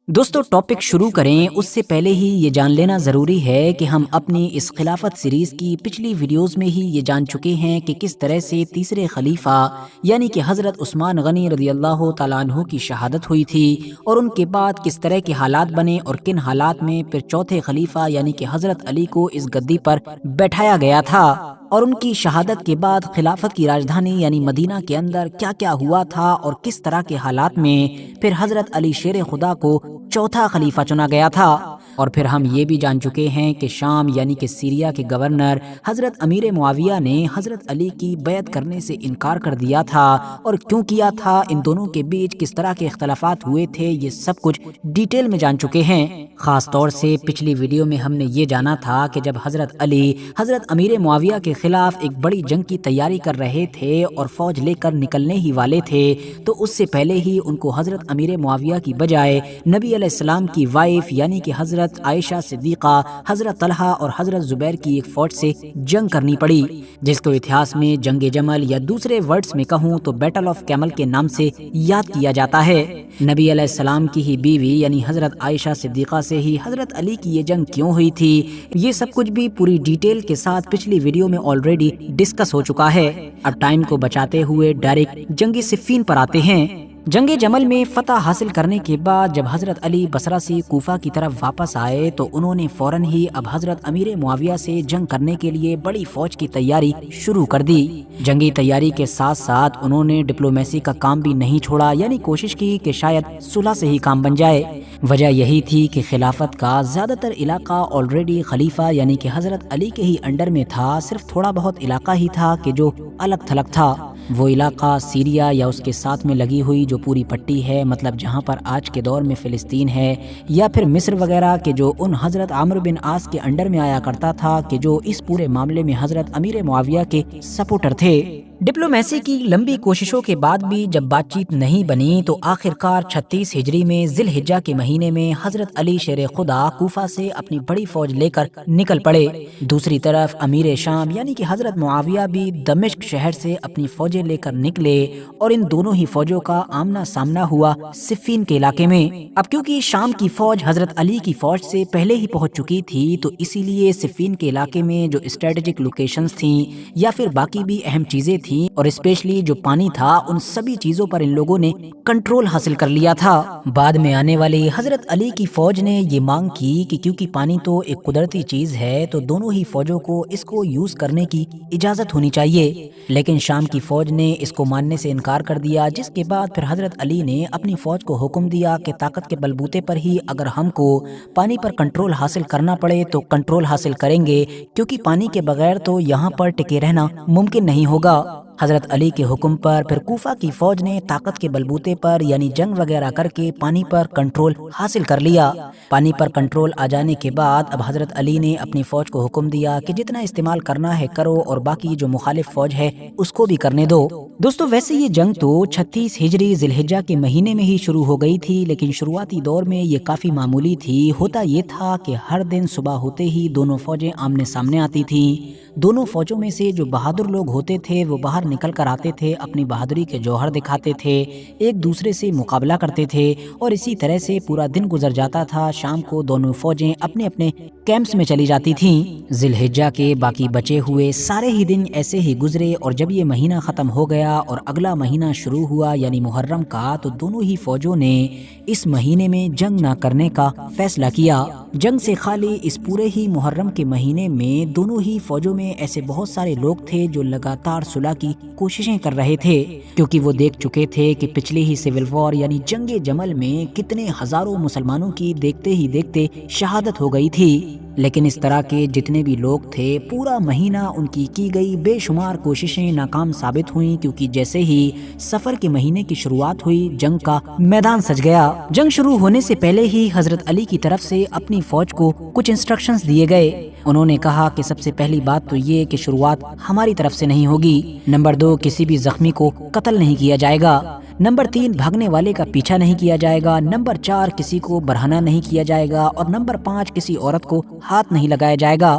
دوستو ٹاپک شروع کریں اس سے پہلے ہی یہ جان لینا ضروری ہے کہ ہم اپنی اس خلافت سیریز کی پچھلی ویڈیوز میں ہی یہ جان چکے ہیں کہ کس طرح سے تیسرے خلیفہ یعنی کہ حضرت عثمان غنی رضی اللہ تعالیٰ عنہ کی شہادت ہوئی تھی، اور ان کے بعد کس طرح کے حالات بنے اور کن حالات میں پھر چوتھے خلیفہ یعنی کہ حضرت علی کو اس گدی پر بیٹھایا گیا تھا، اور ان کی شہادت کے بعد خلافت کی راجدھانی یعنی مدینہ کے اندر کیا کیا ہوا تھا اور کس طرح کے حالات میں پھر حضرت علی شیر خدا کو چوتھا خلیفہ چنا گیا تھا۔ اور پھر ہم یہ بھی جان چکے ہیں کہ شام یعنی کہ سیریا کے گورنر حضرت امیر معاویہ نے حضرت علی کی بیعت کرنے سے انکار کر دیا تھا، اور کیوں کیا تھا، ان دونوں کے بیچ کس طرح کے اختلافات ہوئے تھے، یہ سب کچھ ڈیٹیل میں جان چکے ہیں۔ خاص طور سے پچھلی ویڈیو میں ہم نے یہ جانا تھا کہ جب حضرت علی حضرت امیر معاویہ کے خلاف ایک بڑی جنگ کی تیاری کر رہے تھے اور فوج لے کر نکلنے ہی والے تھے، تو اس سے پہلے ہی ان کو حضرت امیر معاویہ کی بجائے نبی علیہ السلام کی وائف یعنی کہ حضرت عائشہ صدیقہ، حضرت طلحہ اور حضرت زبیر کی ایک فوج سے جنگ کرنی پڑی، جس کو اتہاس میں جنگ جمل یا دوسرے ورڈز میں کہوں تو بیٹل آف کیمل کے نام سے یاد کیا جاتا ہے۔ نبی علیہ السلام کی ہی بیوی یعنی حضرت عائشہ صدیقہ سے ہی حضرت علی کی یہ جنگ کیوں ہوئی تھی، یہ سب کچھ بھی پوری ڈیٹیل کے ساتھ پچھلی ویڈیو میں آلریڈی ڈسکس ہو چکا ہے۔ اب ٹائم کو بچاتے ہوئے ڈائریکٹ جنگ صفین پر آتے ہیں۔ جنگ جمل میں فتح حاصل کرنے کے بعد جب حضرت علی بصرہ سے کوفہ کی طرف واپس آئے تو انہوں نے فوراً ہی اب حضرت امیر معاویہ سے جنگ کرنے کے لیے بڑی فوج کی تیاری شروع کر دی۔ جنگی تیاری کے ساتھ ساتھ انہوں نے ڈپلومیسی کا کام بھی نہیں چھوڑا، یعنی کوشش کی کہ شاید صلح سے ہی کام بن جائے۔ وجہ یہی تھی کہ خلافت کا زیادہ تر علاقہ آلریڈی خلیفہ یعنی کہ حضرت علی کے ہی انڈر میں تھا، صرف تھوڑا بہت علاقہ ہی تھا کہ جو الگ تھلگ تھا۔ وہ علاقہ سیریا یا اس کے ساتھ میں لگی ہوئی جو پوری پٹی ہے، مطلب جہاں پر آج کے دور میں فلسطین ہے، یا پھر مصر وغیرہ کے جو ان حضرت عمرو بن عاص کے انڈر میں آیا کرتا تھا کہ جو اس پورے معاملے میں حضرت امیر معاویہ کے سپورٹر تھے۔ ڈپلومیسی کی لمبی کوششوں کے بعد بھی جب بات چیت نہیں بنی تو آخرکار 36 ہجری میں ذی الحجہ کے مہینے میں حضرت علی شیر خدا کوفہ سے اپنی بڑی فوج لے کر نکل پڑے۔ دوسری طرف امیر شام یعنی کہ حضرت معاویہ بھی دمشق شہر سے اپنی فوجیں لے کر نکلے، اور ان دونوں ہی فوجوں کا آمنا سامنا ہوا صفین کے علاقے میں۔ اب کیونکہ شام کی فوج حضرت علی کی فوج سے پہلے ہی پہنچ چکی تھی تو اسی لیے صفین کے علاقے میں جو اسٹریٹجک لوکیشنز تھیں یا پھر باقی بھی اہم چیزیں تھیں اور اسپیشلی جو پانی تھا، ان سبھی چیزوں پر ان لوگوں نے کنٹرول حاصل کر لیا تھا۔ بعد میں آنے والی حضرت علی کی فوج نے یہ مانگ کی کہ کیونکہ پانی تو ایک قدرتی چیز ہے تو دونوں ہی فوجوں کو اس کو یوز کرنے کی اجازت ہونی چاہیے، لیکن شام کی فوج نے اس کو ماننے سے انکار کر دیا، جس کے بعد پھر حضرت علی نے اپنی فوج کو حکم دیا کہ طاقت کے بلبوتے پر ہی اگر ہم کو پانی پر کنٹرول حاصل کرنا پڑے تو کنٹرول حاصل کریں گے، کیونکہ پانی کے بغیر تو یہاں پر ٹکے رہنا ممکن نہیں ہوگا۔ حضرت علی کے حکم پر پھر کوفہ کی فوج نے طاقت کے بلبوتے پر یعنی جنگ وغیرہ کر کے پانی پر کنٹرول حاصل کر لیا۔ پانی پر کنٹرول آ جانے کے بعد اب حضرت علی نے اپنی فوج کو حکم دیا کہ جتنا استعمال کرنا ہے کرو، اور باقی جو مخالف فوج ہے اس کو بھی کرنے دو۔ دوستو ویسے یہ جنگ تو 36 ہجری ذی الحجہ کے مہینے میں ہی شروع ہو گئی تھی، لیکن شروعاتی دور میں یہ کافی معمولی تھی۔ ہوتا یہ تھا کہ ہر دن صبح ہوتے ہی دونوں فوجیں آمنے سامنے آتی تھیں۔ دونوں فوجوں میں سے جو بہادر لوگ ہوتے تھے وہ باہر نکل کر آتے تھے، اپنی بہادری کے جوہر دکھاتے تھے، ایک دوسرے سے مقابلہ کرتے تھے، اور اسی طرح سے پورا دن گزر جاتا تھا۔ شام کو دونوں فوجیں اپنے اپنے کیمپس میں چلی جاتی تھیں۔ ذی الحجہ کے باقی بچے ہوئے سارے ہی دن ایسے ہی گزرے، اور جب یہ مہینہ ختم ہو گیا اور اگلا مہینہ شروع ہوا یعنی محرم کا، تو دونوں ہی فوجوں نے اس مہینے میں جنگ نہ کرنے کا فیصلہ کیا۔ جنگ سے خالی اس پورے ہی محرم کے مہینے میں دونوں ہی فوجوں میں ایسے بہت سارے لوگ تھے جو لگاتار صلح کی کوششیں کر رہے تھے، کیونکہ وہ دیکھ چکے تھے کہ پچھلی ہی سول وار یعنی جنگ جمل میں کتنے ہزاروں مسلمانوں کی دیکھتے ہی دیکھتے شہادت ہو گئی تھی۔ لیکن اس طرح کے جتنے بھی لوگ تھے پورا مہینہ ان کی گئی بے شمار کوششیں ناکام ثابت ہوئیں، کیونکہ جیسے ہی سفر کے مہینے کی شروعات ہوئی جنگ کا میدان سج گیا۔ جنگ شروع ہونے سے پہلے ہی حضرت علی کی طرف سے اپنی فوج کو کچھ انسٹرکشنز دیے گئے۔ انہوں نے کہا کہ سب سے پہلی بات تو یہ کہ شروعات ہماری طرف سے نہیں ہوگی، نمبر 2 کسی بھی زخمی کو قتل نہیں کیا جائے گا، نمبر 3 بھاگنے والے کا پیچھا نہیں کیا جائے گا، نمبر 4 کسی کو برہنہ نہیں کیا جائے گا، اور نمبر 5 کسی عورت کو ہاتھ نہیں لگایا جائے گا۔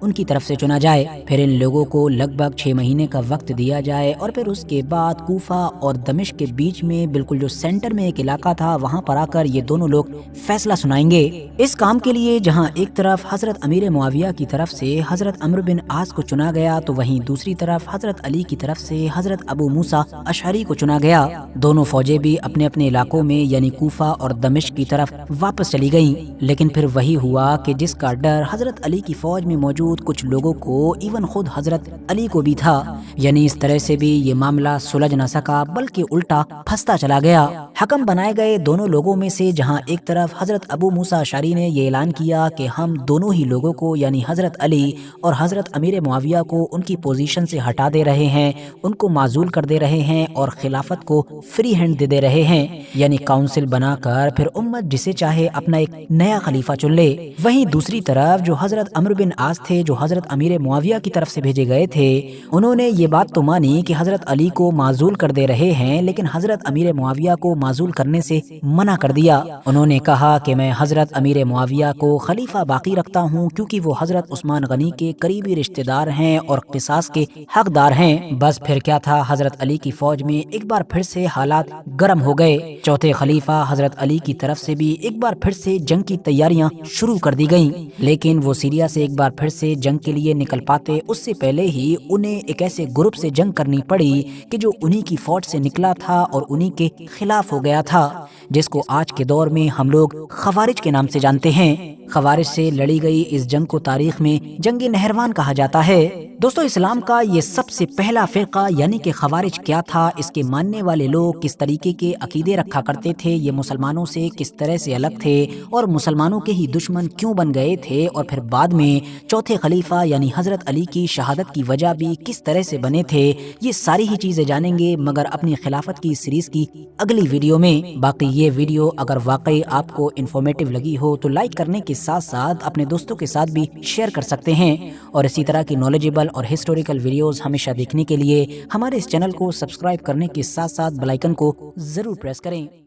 ان کی طرف سے چنا جائے، پھر ان لوگوں کو لگ بھگ 6 مہینے کا وقت دیا جائے اور پھر اس کے بعد کوفہ اور دمشق کے بیچ میں بالکل جو سینٹر میں ایک علاقہ تھا وہاں پر آ کر یہ دونوں لوگ فیصلہ سنائیں گے۔ اس کام کے لیے جہاں ایک طرف حضرت امیر معاویہ کی طرف سے حضرت عمرو بن عاص کو چنا گیا تو وہیں دوسری طرف حضرت علی کی طرف سے حضرت ابو موسیٰ اشعری کو چنا گیا۔ دونوں فوجیں بھی اپنے اپنے علاقوں میں یعنی کوفہ اور دمشق کی طرف واپس چلی گئیں، لیکن پھر وہی ہوا کہ جس کا ڈر حضرت علی کی فوج میں موجود کچھ لوگوں کو ایون خود حضرت علی کو بھی تھا، یعنی اس طرح سے بھی یہ معاملہ سلجھ نہ سکا بلکہ الٹا پھنستا چلا گیا۔ حکم بنائے گئے دونوں لوگوں میں سے جہاں ایک طرف حضرت ابو موسیٰ اشعری نے یہ اعلان کیا کہ ہم دونوں ہی لوگوں کو یعنی حضرت علی اور حضرت امیر معاویہ کو ان کی پوزیشن سے ہٹا دے رہے ہیں، ان کو معزول کر دے رہے ہیں اور خلافت کو فری ہینڈ دے رہے ہیں، یعنی کاؤنسل بنا کر پھر امت جسے چاہے اپنا ایک نیا خلیفہ چن لے۔ وہیں دوسری طرف جو حضرت عمرو بن عاص تھے جو حضرت امیر معاویہ کی طرف سے بھیجے گئے تھے، انہوں نے یہ بات تو مانی کہ حضرت علی کو معزول کر دے رہے ہیں، لیکن حضرت امیر معاویہ کو معزول کرنے سے منع کر دیا۔ انہوں نے کہا کہ میں حضرت امیر معاویہ کو خلیفہ باقی رکھتا ہوں کیونکہ وہ حضرت عثمان غنی کے قریبی رشتہ دار ہیں اور قصاص کے حقدار ہیں۔ بس پھر کیا تھا، حضرت علی کی فوج میں ایک بار پھر سے حالات گرم ہو گئے۔ چوتھے خلیفہ حضرت علی کی طرف سے بھی ایک بار پھر سے جنگ کی تیاریاں شروع کر دی گئیں، لیکن وہ سیریا سے ایک بار پھر سے جنگ کے لیے نکل پاتے اس سے پہلے ہی انہیں ایک ایسے گروپ سے جنگ کرنی پڑی کہ جو انہی کی فوج سے نکلا تھا اور انہی کے خلاف ہو گیا تھا، جس کو آج کے دور میں ہم لوگ خوارج کے نام سے جانتے ہیں۔ خوارج سے لڑی گئی اس جنگ کو تاریخ میں جنگ نہروان کہا جاتا ہے۔ دوستو، اسلام کا یہ سب سے پہلا فرقہ یعنی کہ خوارج کیا تھا، اس کے ماننے والے لوگ کس طریقے کے عقیدے رکھا کرتے تھے، یہ مسلمانوں سے کس طرح سے الگ تھے اور مسلمانوں کے ہی دشمن کیوں بن گئے تھے، اور پھر بعد میں چوتھے خلیفہ یعنی حضرت علی کی شہادت کی وجہ بھی کس طرح سے بنے تھے، یہ ساری ہی چیزیں جانیں گے مگر اپنی خلافت کی سیریز کی اگلی ویڈیو میں۔ باقی یہ ویڈیو اگر واقعی آپ کو انفارمیٹیو لگی ہو تو لائک کرنے کے ساتھ ساتھ اپنے دوستوں کے ساتھ بھی شیئر کر سکتے ہیں، اور اسی طرح کی نالجیبل اور ہسٹوریکل ویڈیوز ہمیشہ دیکھنے کے لیے ہمارے اس چینل کو سبسکرائب کرنے کے ساتھ ساتھ بیل آئیکن کو ضرور پریس کریں۔